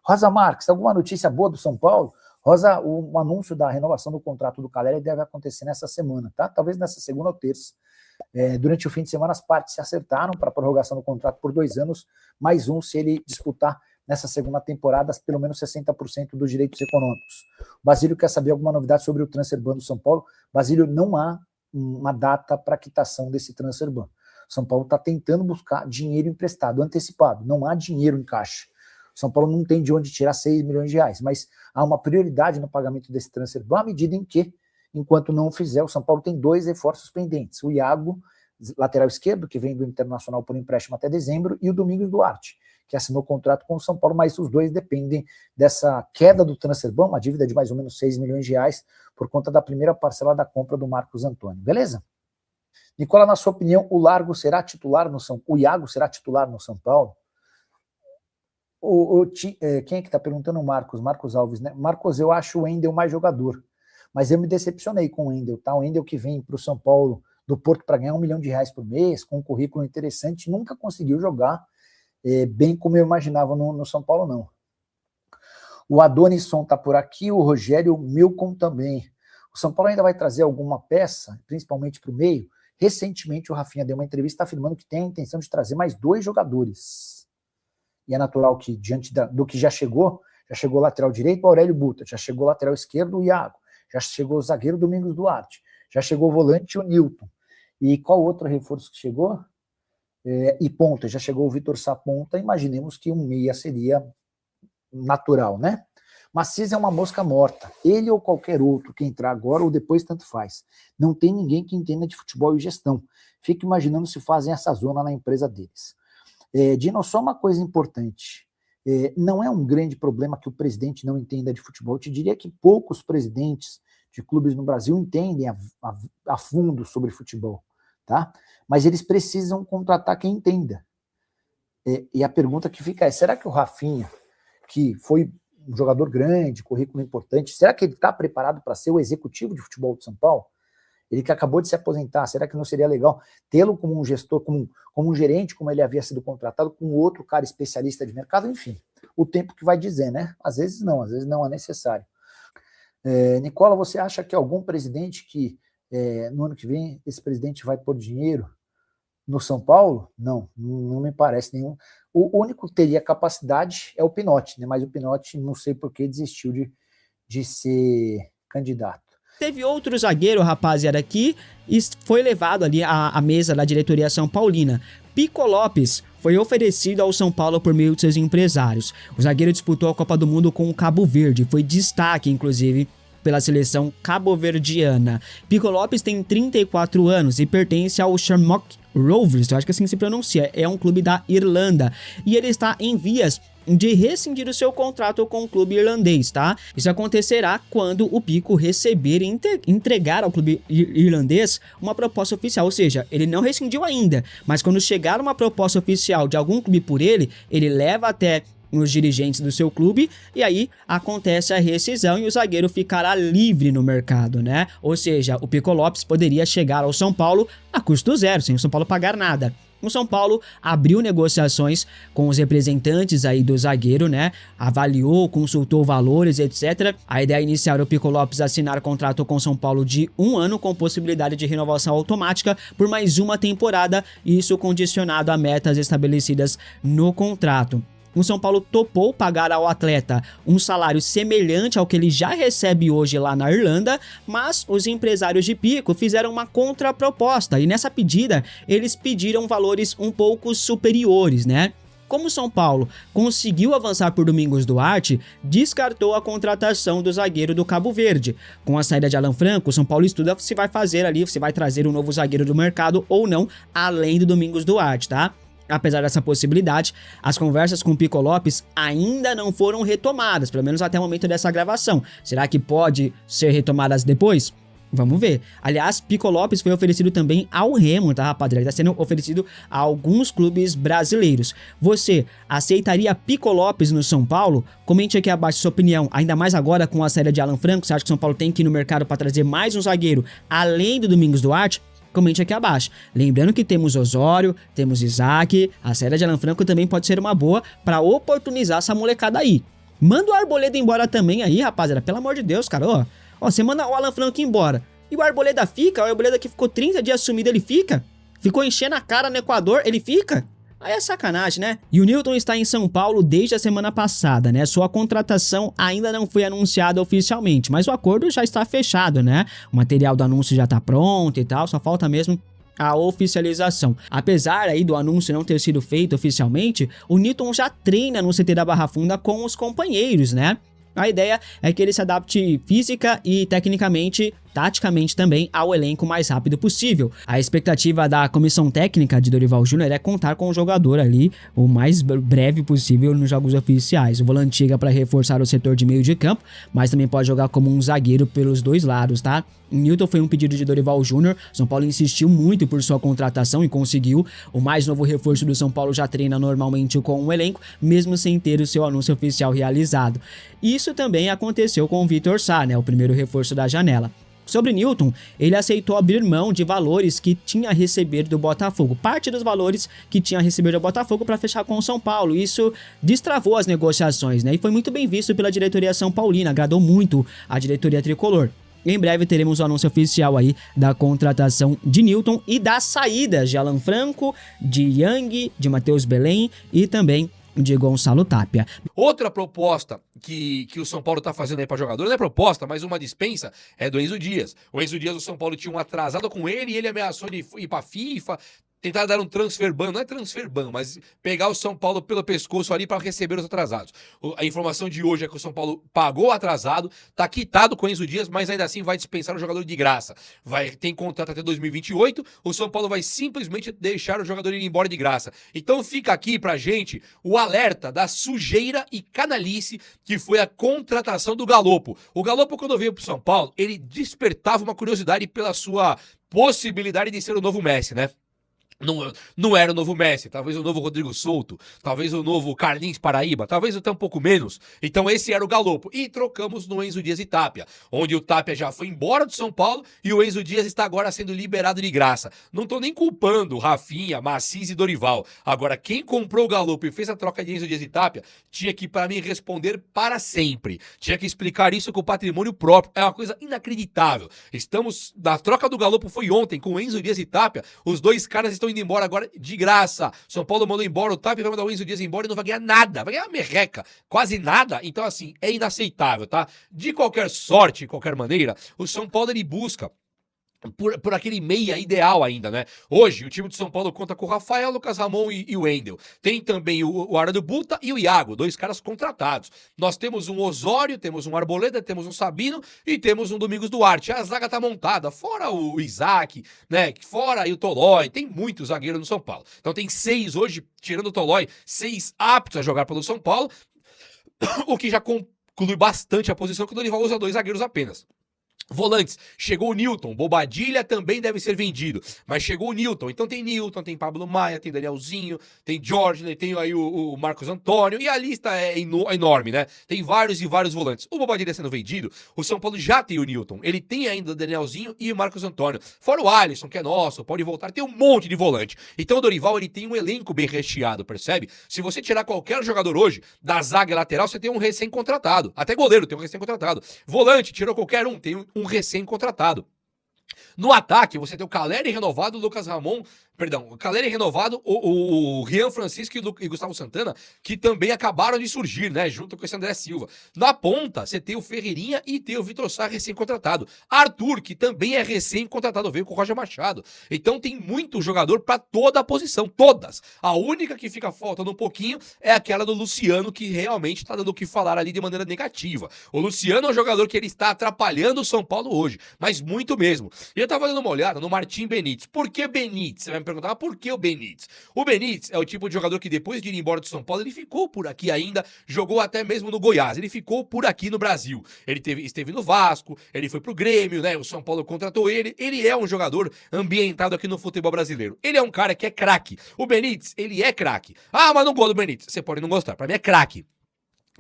Rosa Marques, alguma notícia boa do São Paulo? Rosa, o anúncio da renovação do contrato do Caleri deve acontecer nessa semana, tá? Talvez nessa segunda ou terça. Durante o fim de semana, as partes se acertaram para a prorrogação do contrato por 2 anos, mais um se ele disputar nessa segunda temporada pelo menos 60% dos direitos econômicos. O Basílio quer saber alguma novidade sobre o transfer ban do São Paulo. Basílio, não há uma data para quitação desse transfer ban. São Paulo está tentando buscar dinheiro emprestado, antecipado, não há dinheiro em caixa. São Paulo não tem de onde tirar 6 milhões de reais, mas há uma prioridade no pagamento desse transfer ban à medida em que, enquanto não fizer, o São Paulo tem 2 reforços pendentes. O Iago, lateral esquerdo, que vem do Internacional por empréstimo até dezembro, e o Domingos Duarte, que assinou contrato com o São Paulo, mas os dois dependem dessa queda do transfer ban, uma dívida de mais ou menos 6 milhões de reais, por conta da primeira parcela da compra do Marcos Antônio. Beleza? Nicola, na sua opinião, o Iago será titular no São Paulo? Quem é que está perguntando? Marcos Alves, né? Marcos, eu acho o Wendel mais jogador, mas eu me decepcionei com o Wendel, tá? O Wendel que vem para o São Paulo do Porto para ganhar 1 milhão de reais por mês, com um currículo interessante, nunca conseguiu jogar bem como eu imaginava no São Paulo, não. O Adonisson está por aqui, o Rogério Milcom também. O São Paulo ainda vai trazer alguma peça, principalmente para o meio. Recentemente o Rafinha deu uma entrevista afirmando que tem a intenção de trazer mais 2 jogadores. E é natural que, diante do que já chegou o lateral direito, o Aurélio Buta, já chegou o lateral esquerdo, o Iago, já chegou o zagueiro Domingos Duarte, já chegou o volante, o Nilton. E qual outro reforço que chegou? E ponta, já chegou o Vitor Saponta. Imaginemos que um meia seria natural, né? Macís é uma mosca morta. Ele ou qualquer outro que entrar agora ou depois, tanto faz. Não tem ninguém que entenda de futebol e gestão. Fico imaginando se fazem essa zona na empresa deles. Dino, só uma coisa importante. Não é um grande problema que o presidente não entenda de futebol. Eu te diria que poucos presidentes de clubes no Brasil entendem a fundo sobre futebol, tá? Mas eles precisam contratar quem entenda. E a pergunta que fica é, será que o Rafinha, que foi um jogador grande, currículo importante, será que ele está preparado para ser o executivo de futebol de São Paulo? Ele que acabou de se aposentar, será que não seria legal tê-lo como um gestor, como um gerente, como ele havia sido contratado, com outro cara especialista de mercado? Enfim, o tempo que vai dizer, né? Às vezes não é necessário. Nicola, você acha que algum presidente que no ano que vem esse presidente vai pôr dinheiro no São Paulo? Não me parece nenhum. O único que teria capacidade é o Pinotti, né? Mas o Pinotti não sei por que desistiu de ser candidato. Teve outro zagueiro, rapaziada, aqui e foi levado ali à mesa da diretoria São Paulina. Pico Lopes foi oferecido ao São Paulo por meio de seus empresários. O zagueiro disputou a Copa do Mundo com o Cabo Verde, foi destaque, inclusive, pela seleção cabo-verdiana. Pico Lopes tem 34 anos e pertence ao Shamrock Rovers, eu acho que assim se pronuncia, é um clube da Irlanda, e ele está em vias de rescindir o seu contrato com o clube irlandês, tá? Isso acontecerá quando o Pico receber e entregar ao clube irlandês uma proposta oficial, ou seja, ele não rescindiu ainda, mas quando chegar uma proposta oficial de algum clube por ele leva até os dirigentes do seu clube, e aí acontece a rescisão e o zagueiro ficará livre no mercado, né? Ou seja, o Pico Lopes poderia chegar ao São Paulo a custo zero, sem o São Paulo pagar nada. O São Paulo abriu negociações com os representantes aí do zagueiro, né? Avaliou, consultou valores, etc. A ideia inicial era o Pico Lopes assinar contrato com o São Paulo de 1 ano com possibilidade de renovação automática por mais uma temporada, isso condicionado a metas estabelecidas no contrato. O São Paulo topou pagar ao atleta um salário semelhante ao que ele já recebe hoje lá na Irlanda, mas os empresários de Pico fizeram uma contraproposta e nessa pedida eles pediram valores um pouco superiores, né? Como o São Paulo conseguiu avançar por Domingos Duarte, descartou a contratação do zagueiro do Cabo Verde. Com a saída de Alan Franco, o São Paulo estuda se vai fazer ali, se vai trazer um novo zagueiro do mercado ou não, além do Domingos Duarte, tá? Apesar dessa possibilidade, as conversas com o Pico Lopes ainda não foram retomadas, pelo menos até o momento dessa gravação. Será que pode ser retomadas depois? Vamos ver. Aliás, Pico Lopes foi oferecido também ao Remo, tá, rapaziada? Ele está sendo oferecido a alguns clubes brasileiros. Você aceitaria Pico Lopes no São Paulo? Comente aqui abaixo sua opinião, ainda mais agora com a saída de Alan Franco. Você acha que o São Paulo tem que ir no mercado para trazer mais um zagueiro, além do Domingos Duarte? Comente aqui abaixo. Lembrando que temos Osório, temos Isaac, a saída de Alan Franco também pode ser uma boa para oportunizar essa molecada aí. Manda o Arboleda embora também aí, rapaziada. Pelo amor de Deus, cara. Ó, você manda o Alan Franco embora. E o Arboleda fica? O Arboleda que ficou 30 dias sumido, ele fica? Ficou enchendo a cara no Equador, ele fica? Aí é sacanagem, né? E o Newton está em São Paulo desde a semana passada, né? Sua contratação ainda não foi anunciada oficialmente, mas o acordo já está fechado, né? O material do anúncio já está pronto e tal, só falta mesmo a oficialização. Apesar aí do anúncio não ter sido feito oficialmente, o Newton já treina no CT da Barra Funda com os companheiros, né? A ideia é que ele se adapte física e tecnicamente, taticamente também, ao elenco o mais rápido possível. A expectativa da comissão técnica de Dorival Júnior é contar com o jogador ali o mais breve possível nos jogos oficiais. O volante chega para reforçar o setor de meio de campo, mas também pode jogar como um zagueiro pelos dois lados, tá? O Newton foi um pedido de Dorival Júnior. São Paulo insistiu muito por sua contratação e conseguiu. O mais novo reforço do São Paulo já treina normalmente com o elenco, mesmo sem ter o seu anúncio oficial realizado. Isso também aconteceu com o Vitor Sá, né? O primeiro reforço da janela. Sobre Newton, ele aceitou abrir mão de valores que tinha a receber do Botafogo, parte dos valores que tinha a receber do Botafogo para fechar com o São Paulo. Isso destravou as negociações, né? E foi muito bem visto pela diretoria São Paulina, agradou muito a diretoria tricolor. Em breve teremos o anúncio oficial aí da contratação de Newton e das saídas de Alan Franco, de Yang, de Matheus Belém e também de Gonçalo Tapia. Outra proposta que o São Paulo tá fazendo aí para jogador, não é proposta, mas uma dispensa, é do Enzo Dias. O Enzo Dias, o São Paulo tinha um atrasado com ele e ele ameaçou de ir pra FIFA, tentar dar um transfer ban, não é transfer ban, mas pegar o São Paulo pelo pescoço ali para receber os atrasados. A informação de hoje é que o São Paulo pagou o atrasado, tá quitado com o Enzo Dias, mas ainda assim vai dispensar o jogador de graça. Tem contrato até 2028, o São Paulo vai simplesmente deixar o jogador ir embora de graça. Então fica aqui pra gente o alerta da sujeira e canalice que foi a contratação do Galopo. O Galopo, quando veio pro São Paulo, ele despertava uma curiosidade pela sua possibilidade de ser o novo Messi, né? Não era o novo Messi, talvez o novo Rodrigo Souto, talvez o novo Carlinhos Paraíba, talvez até um pouco menos. Então esse era o Galopo. E trocamos no Enzo Dias e Tapia, onde o Tapia já foi embora do São Paulo e o Enzo Dias está agora sendo liberado de graça. Não tô nem culpando Rafinha, Macis e Dorival. Agora, quem comprou o Galopo e fez a troca de Enzo Dias e Tapia, tinha que, para mim, responder para sempre. Tinha que explicar isso com o patrimônio próprio. É uma coisa inacreditável. Na troca do Galopo foi ontem, com o Enzo Dias e Tapia, os dois caras estão indo embora agora de graça. São Paulo mandou embora o Tapia, vai mandar o Enzo Dias embora e não vai ganhar nada. Vai ganhar uma merreca, quase nada. Então, assim, é inaceitável, tá? De qualquer sorte, de qualquer maneira, o São Paulo, ele busca por aquele meia ideal ainda, né? Hoje, o time de São Paulo conta com o Rafael, Lucas Ramon e o Wendel. Tem também o Arado Buta e o Iago, dois caras contratados. Nós temos um Osório, temos um Arboleda, temos um Sabino e temos um Domingos Duarte. A zaga tá montada, fora o Isaac, né? Fora aí o Tolói. Tem muitos zagueiros no São Paulo. Então tem 6 hoje, tirando o Tolói, 6 aptos a jogar pelo São Paulo, o que já conclui bastante a posição que o Dorival usa 2 zagueiros apenas. Volantes, chegou o Newton, Bobadilha também deve ser vendido, mas chegou o Newton, então tem Newton, tem Pablo Maia, tem Danielzinho, tem Jorge, tem aí o Marcos Antônio, e a lista é enorme, né? Tem vários e vários volantes. O Bobadilha sendo vendido, o São Paulo já tem o Newton, ele tem ainda o Danielzinho e o Marcos Antônio, fora o Alisson, que é nosso, pode voltar, tem um monte de volante. Então o Dorival, ele tem um elenco bem recheado, percebe? Se você tirar qualquer jogador hoje da zaga lateral, você tem um recém-contratado, até goleiro tem um recém-contratado. Volante, tirou qualquer um, tem um recém-contratado. No ataque, você tem o Caleri renovado, o Lucas Ramon, o Caleri renovado, o Rian Francisco e Gustavo Santana, que também acabaram de surgir, né, junto com esse André Silva. Na ponta, você tem o Ferreirinha e tem o Vitor Sá recém-contratado. Arthur, que também é recém-contratado, veio com o Roger Machado. Então tem muito jogador para toda a posição, todas. A única que fica faltando um pouquinho é aquela do Luciano, que realmente está dando o que falar ali de maneira negativa. O Luciano é um jogador que ele está atrapalhando o São Paulo hoje, mas muito mesmo. E eu tava dando uma olhada no Martim Benítez. Por que Benítez? Você vai me perguntar, mas por que o Benítez? O Benítez é o tipo de jogador que depois de ir embora do São Paulo, ele ficou por aqui ainda, jogou até mesmo no Goiás, ele ficou por aqui no Brasil. Ele esteve no Vasco, ele foi pro Grêmio, né? O São Paulo contratou ele. Ele é um jogador ambientado aqui no futebol brasileiro. Ele é um cara que é craque. O Benítez, ele é craque. Ah, mas não gosto do Benítez. Você pode não gostar, pra mim é craque.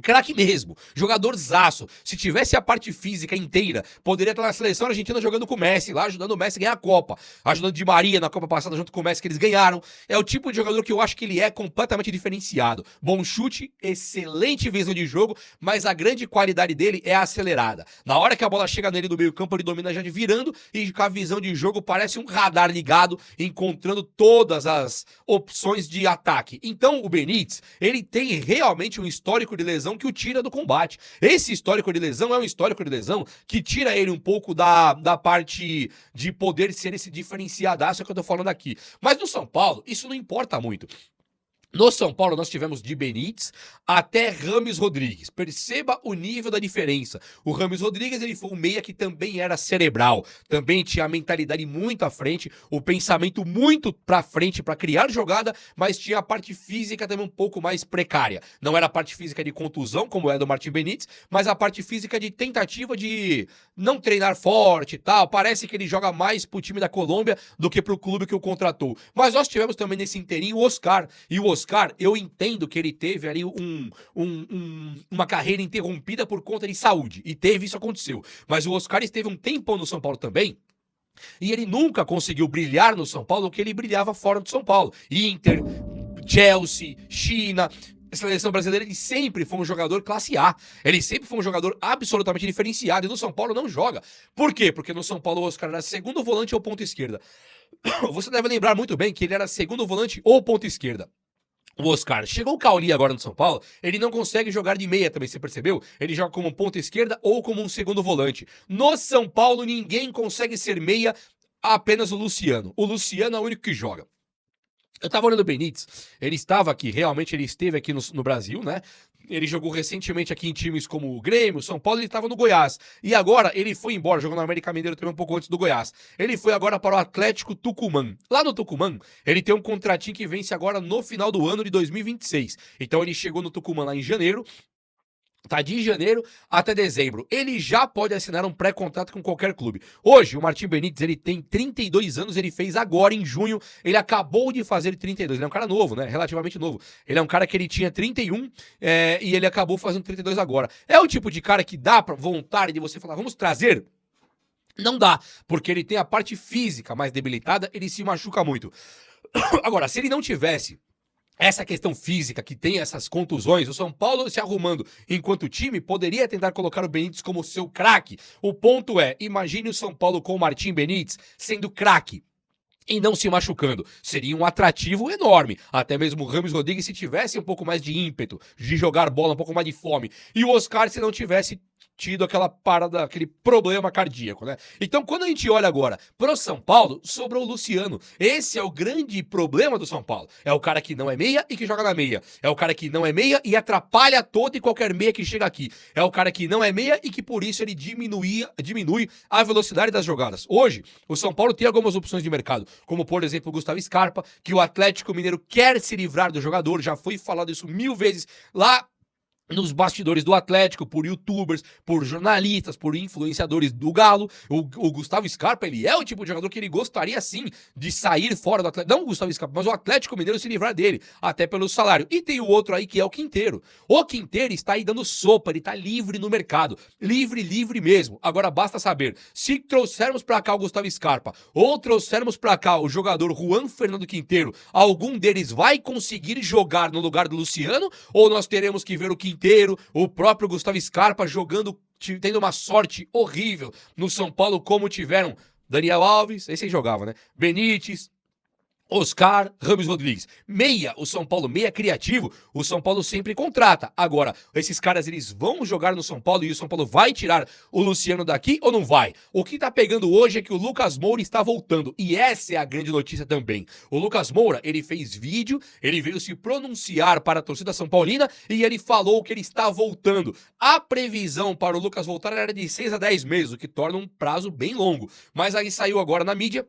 Craque mesmo, jogadorzaço. Se tivesse a parte física inteira, poderia estar na seleção argentina jogando com o Messi, lá ajudando o Messi a ganhar a Copa. Ajudando Di Maria na Copa passada junto com o Messi que eles ganharam. É o tipo de jogador que eu acho que ele é completamente diferenciado. Bom chute, excelente visão de jogo, mas a grande qualidade dele é a acelerada. Na hora que a bola chega nele do meio campo, ele domina já de virando e com a visão de jogo parece um radar ligado, encontrando todas as opções de ataque. Então o Benítez, ele tem realmente um histórico de lesão que o tira do combate. Esse histórico de lesão é um histórico de lesão que tira ele um pouco da parte de poder ser esse diferenciadaço que eu tô falando aqui. Mas no São Paulo, isso não importa muito. No São Paulo, nós tivemos de Benítez até Rames Rodrigues. Perceba o nível da diferença. O Rames Rodrigues, ele foi um meia que também era cerebral. Também tinha a mentalidade muito à frente, o pensamento muito pra frente pra criar jogada, mas tinha a parte física também um pouco mais precária. Não era a parte física de contusão, como é do Martim Benítez, mas a parte física de tentativa de não treinar forte e tal. Parece que ele joga mais pro time da Colômbia do que pro clube que o contratou. Mas nós tivemos também nesse inteirinho o Oscar. E o Oscar, eu entendo que ele teve ali uma carreira interrompida por conta de saúde. E isso aconteceu. Mas o Oscar esteve um tempão no São Paulo também. E ele nunca conseguiu brilhar no São Paulo o que ele brilhava fora do São Paulo. Inter, Chelsea, China... A seleção brasileira, ele sempre foi um jogador classe A. Ele sempre foi um jogador absolutamente diferenciado. E no São Paulo não joga. Por quê? Porque no São Paulo o Oscar era segundo volante ou ponta esquerda. Você deve lembrar muito bem que ele era segundo volante ou ponta esquerda. O Oscar. Chegou o Cauli agora no São Paulo, ele não consegue jogar de meia também, você percebeu? Ele joga como ponta esquerda ou como um segundo volante. No São Paulo, ninguém consegue ser meia, apenas o Luciano. O Luciano é o único que joga. Eu tava olhando o Benítez, ele estava aqui, realmente ele esteve aqui no Brasil, né? Ele jogou recentemente aqui em times como o Grêmio, São Paulo, ele estava no Goiás. E agora ele foi embora, jogou no América Mineiro também um pouco antes do Goiás. Ele foi agora para o Atlético Tucumã. Lá no Tucumã, ele tem um contratinho que vence agora no final do ano de 2026. Então ele chegou no Tucumã lá em janeiro. Tá de janeiro até dezembro. Ele já pode assinar um pré-contrato com qualquer clube. Hoje, o Martim Benítez, ele tem 32 anos, ele fez agora em junho, ele acabou de fazer 32. Ele é um cara novo, né? Relativamente novo. Ele é um cara que ele tinha 31 e ele acabou fazendo 32 agora. É o tipo de cara que dá pra vontade de você falar, vamos trazer? Não dá, porque ele tem a parte física mais debilitada, ele se machuca muito. Agora, se ele não tivesse essa questão física que tem essas contusões, o São Paulo se arrumando enquanto time, poderia tentar colocar o Benítez como seu craque. O ponto é, imagine o São Paulo com o Martim Benítez sendo craque e não se machucando. Seria um atrativo enorme. Até mesmo o Rames Rodrigues se tivesse um pouco mais de ímpeto, de jogar bola, um pouco mais de fome. E o Oscar se não tivesse tido aquela parada, aquele problema cardíaco, né? Então, quando a gente olha agora pro São Paulo, sobrou o Luciano. Esse é o grande problema do São Paulo. É o cara que não é meia e que joga na meia. É o cara que não é meia e atrapalha todo e qualquer meia que chega aqui. É o cara que não é meia e que por isso ele diminui a velocidade das jogadas. Hoje, o São Paulo tem algumas opções de mercado, como por exemplo o Gustavo Scarpa, que o Atlético Mineiro quer se livrar do jogador, já foi falado isso 1000 vezes lá nos bastidores do Atlético, por youtubers, por jornalistas, por influenciadores do Galo. O Gustavo Scarpa, ele é o tipo de jogador que ele gostaria sim de sair fora do Atlético. Não o Gustavo Scarpa, mas o Atlético Mineiro se livrar dele, até pelo salário. E tem o outro aí que é o Quinteiro. O Quinteiro está aí dando sopa, ele está livre no mercado. Livre mesmo. Agora basta saber, se trouxermos pra cá o Gustavo Scarpa ou trouxermos pra cá o jogador Juan Fernando Quinteiro, algum deles vai conseguir jogar no lugar do Luciano ou nós teremos que ver o Quinteiro, o próprio Gustavo Scarpa jogando, tendo uma sorte horrível no São Paulo, como tiveram Daniel Alves, esse aí jogava, né? Benítez, Oscar, Rames Rodrigues. Meia, o São Paulo, meia criativo, o São Paulo sempre contrata. Agora, esses caras, eles vão jogar no São Paulo e o São Paulo vai tirar o Luciano daqui ou não vai? O que tá pegando hoje é que o Lucas Moura está voltando. E essa é a grande notícia também. O Lucas Moura, ele fez vídeo, ele veio se pronunciar para a torcida são paulina e ele falou que ele está voltando. A previsão para o Lucas voltar era de 6 a 10 meses, o que torna um prazo bem longo. Mas aí saiu agora na mídia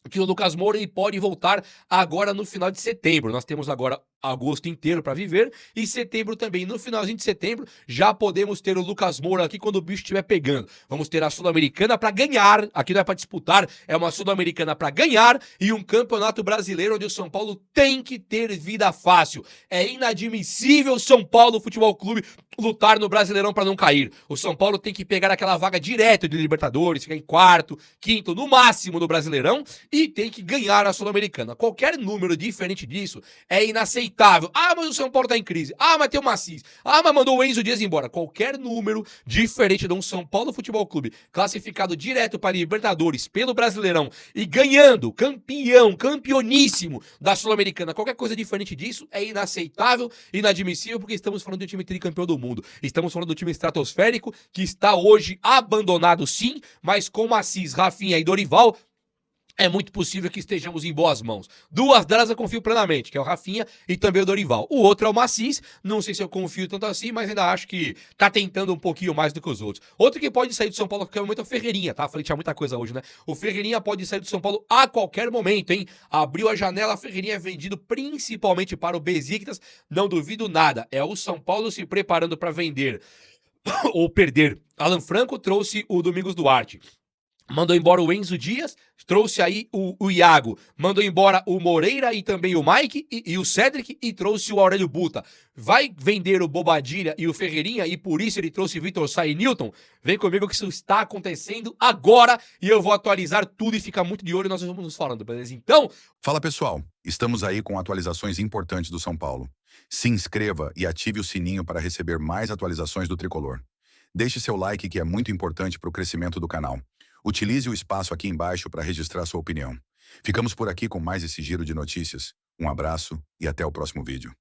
que o Lucas Moura ele pode voltar agora no final de setembro. Nós temos agora agosto inteiro para viver, e setembro também. No finalzinho de setembro, já podemos ter o Lucas Moura aqui quando o bicho estiver pegando. Vamos ter a Sul-Americana para ganhar, aqui não é para disputar, é uma Sul-Americana para ganhar e um Campeonato Brasileiro onde o São Paulo tem que ter vida fácil. É inadmissível o São Paulo Futebol Clube lutar no Brasileirão para não cair. O São Paulo tem que pegar aquela vaga direto de Libertadores, ficar em quarto, quinto, no máximo no Brasileirão, e tem que ganhar a Sul-Americana. Qualquer número diferente disso é inaceitável. Ah, mas o São Paulo tá em crise. Ah, mas tem o Macis. Ah, mas mandou o Enzo Dias embora. Qualquer número diferente de um São Paulo Futebol Clube classificado direto para Libertadores pelo Brasileirão e ganhando, campeoníssimo da Sul-Americana. Qualquer coisa diferente disso é inaceitável, inadmissível, porque estamos falando de um time tricampeão do mundo. Estamos falando do time estratosférico que está hoje abandonado, sim, mas com Macis, Rafinha e Dorival, é muito possível que estejamos em boas mãos. Duas delas eu confio plenamente, que é o Rafinha e também o Dorival. O outro é o Macis, não sei se eu confio tanto assim, mas ainda acho que tá tentando um pouquinho mais do que os outros. Outro que pode sair do São Paulo a qualquer momento é o Ferreirinha, tá? Falei que tinha muita coisa hoje, né? O Ferreirinha pode sair do São Paulo a qualquer momento, hein? Abriu a janela, a Ferreirinha é vendido principalmente para o Besiktas, não duvido nada. É o São Paulo se preparando para vender ou perder. Alan Franco trouxe o Domingos Duarte. Mandou embora o Enzo Dias, trouxe aí o Iago, mandou embora o Moreira e também o Mike e o Cedric e trouxe o Aurélio Buta. Vai vender o Bobadilha e o Ferreirinha e por isso ele trouxe Vitor Sá e Newton? Vem comigo que isso está acontecendo agora e eu vou atualizar tudo e ficar muito de olho e nós vamos nos falando, beleza? Então... Fala pessoal, estamos aí com atualizações importantes do São Paulo. Se inscreva e ative o sininho para receber mais atualizações do Tricolor. Deixe seu like que é muito importante para o crescimento do canal. Utilize o espaço aqui embaixo para registrar sua opinião. Ficamos por aqui com mais esse giro de notícias. Um abraço e até o próximo vídeo.